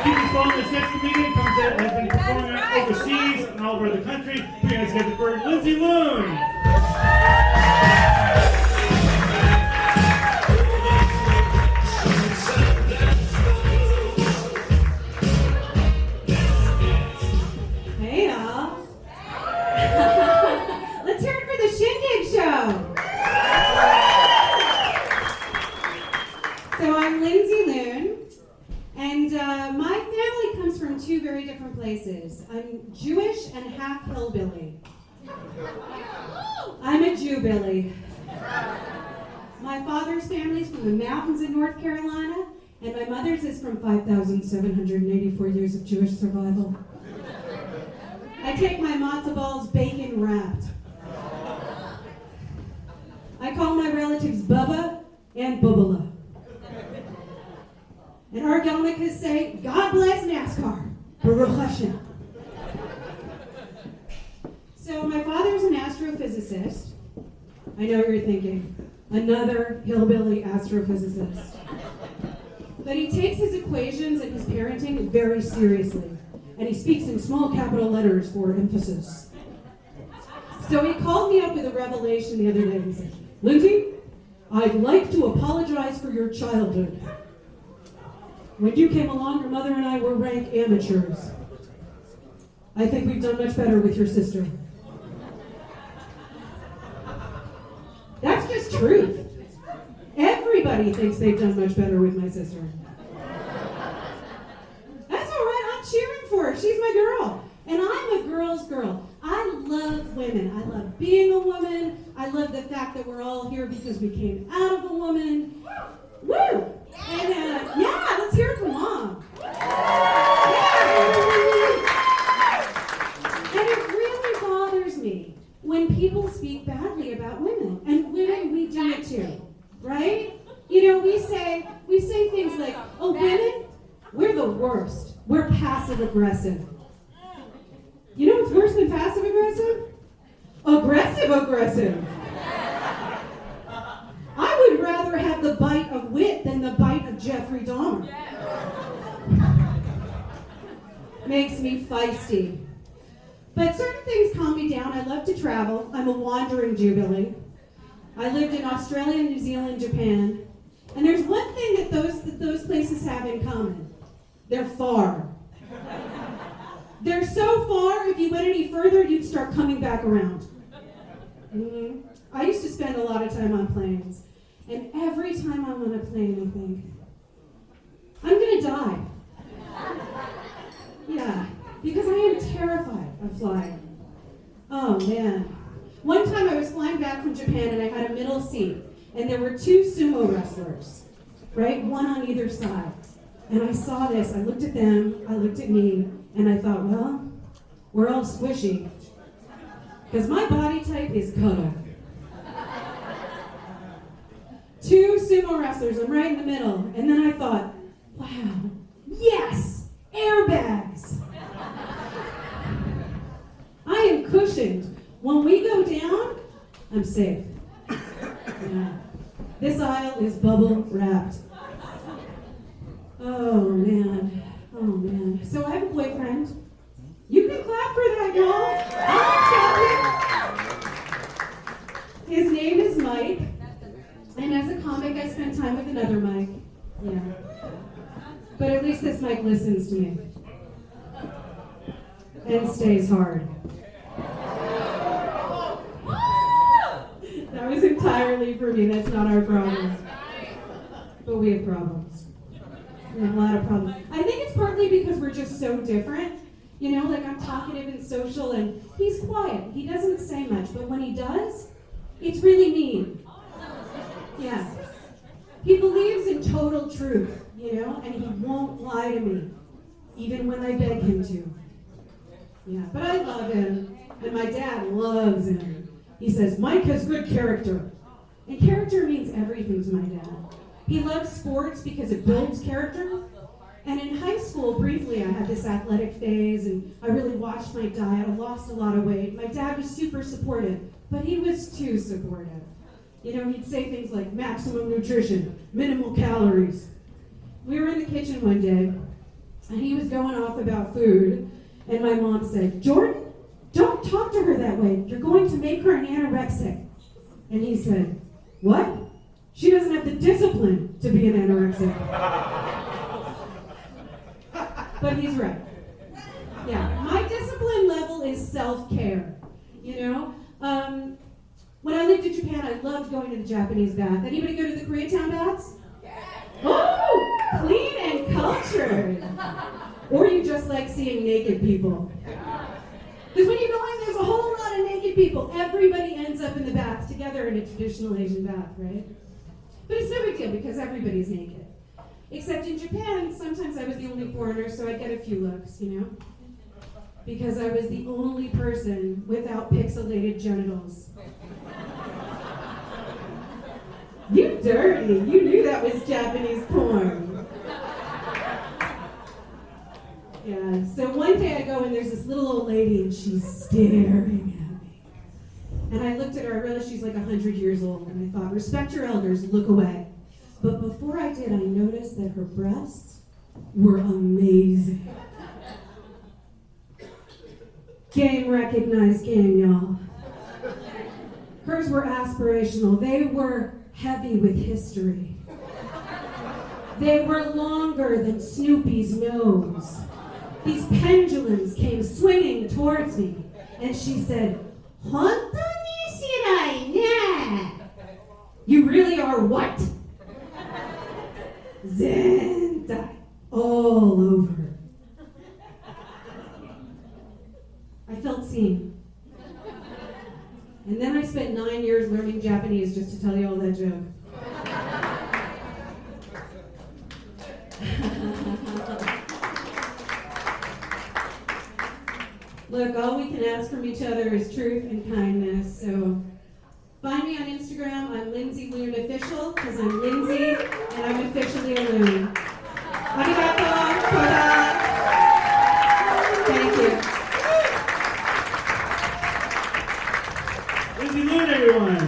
keep this going. This next comedian has been performing overseas and all over the country. Put your hands together for Lindsey Loon. Hey, y'all. Let's hear it for the Shindig Show. So I'm Lindsey Loon, and my family comes from two very different places. I'm Jewish and half hillbilly. I'm a Jew-billy. My father's family's from the mountains in North Carolina, and my mother's is from 5,784 years of Jewish survival. I take my matzo balls bacon wrapped. I call my relatives Bubba and Bubala. And our yarmulkes say, God bless NASCAR. Baruch Hashem. So my father's an astrophysicist. I know what you're thinking. Another hillbilly astrophysicist. But he takes his equations and his parenting very seriously. And he speaks in small capital letters for emphasis. So he called me up with a revelation the other day. He said, Lindsey, I'd like to apologize for your childhood. When you came along, your mother and I were rank amateurs. I think we've done much better with your sister. That's just truth. Everybody thinks they've done much better with my sister. That's all right, I'm cheering for her. She's my girl. And I'm a girl's girl. I love women. I love being a woman. I love the fact that we're all here because we came out of a woman. Woo! And yeah, let's hear it for Mom. Yeah. And it really bothers me when people speak badly about women. And women, we do it too, right? You know, we say things like, oh, women, we're the worst. We're passive aggressive. You know what's worse than passive aggressive? Aggressive aggressive. I would rather have the bite of wit than the bite of Jeffrey Dahmer. Makes me feisty. But certain things calm me down. I love to travel. I'm a wandering Jew-billy. I lived in Australia, New Zealand, Japan. And there's one thing that those places have in common. They're far. They're so far, if you went any further, you'd start coming back around. Mm-hmm. I used to spend a lot of time on planes. And every time I'm on a plane, I think, I'm gonna die. Yeah, because I am terrified of flying. Oh man. One time I was flying back from Japan and I had a middle seat. And there were two sumo wrestlers, right? One on either side. And I saw this, I looked at them, I looked at me, and I thought, well, we're all squishy. Because my body type is cuddle. Two sumo wrestlers, I'm right in the middle. And then I thought, wow, yes, airbags. I am cushioned. When we go down, I'm safe. Yeah. This aisle is bubble wrapped. Oh man, oh man. So I have a boyfriend. You can clap for that, y'all. His name is Mike. And as a comic, I spend time with another Mike. Yeah. But at least this Mike listens to me. And stays hard. That was entirely for me. That's not our problem. But we have problems. We have a lot of problems. I think it's partly because we're just so different. You know, like I'm talkative and social, and he's quiet. He doesn't say much, but when he does, it's really mean. Yeah. He believes in total truth, you know, and he won't lie to me, even when I beg him to. Yeah, but I love him, and my dad loves him. He says, Mike has good character. And character means everything to my dad. He loves sports because it builds character. And in high school, briefly, I had this athletic phase, and I really watched my diet. I lost a lot of weight. My dad was super supportive, but he was too supportive. You know, he'd say things like maximum nutrition, minimal calories. We were in the kitchen one day, And he was going off about food, and my mom said, Jordan, don't talk to her that way. You're going to make her an anorexic. And he said, what? She doesn't have the discipline to be an anorexic. But he's right. Yeah, my discipline level is self-care, you know? When I lived in Japan, I loved going to the Japanese bath. Anybody go to the Koreatown baths? Oh, clean and cultured. Or you just like seeing naked people. Because when you go in, there's a whole lot of naked people. Everybody ends up in the bath together in a traditional Asian bath, right? But it's no big deal because everybody's naked. Except in Japan, sometimes I was the only foreigner, so I'd get a few looks, you know? Because I was the only person without pixelated genitals. You dirty! You knew that was Japanese porn. Yeah, so one day I go and there's this little old lady and she's staring at me. And I looked at her, I realized she's like 100 years old, and I thought, respect your elders, look away. But before I did, I noticed that her breasts were amazing. Game recognized game, y'all. Hers were aspirational. They were heavy with history. They were longer than Snoopy's nose. These pendulums came swinging towards me, and she said, "Hontoni shirai ne." You really are what? Zentai. All over. I felt seen. And then I spent 9 years learning Japanese just to tell you all that joke. Look, all we can ask from each other is truth and kindness. So find me on Instagram. I'm Lindsey Loon Official, because I'm Lindsey and I'm officially a loon. Arigato, koda. Thank you. Lindsey Loon, everyone.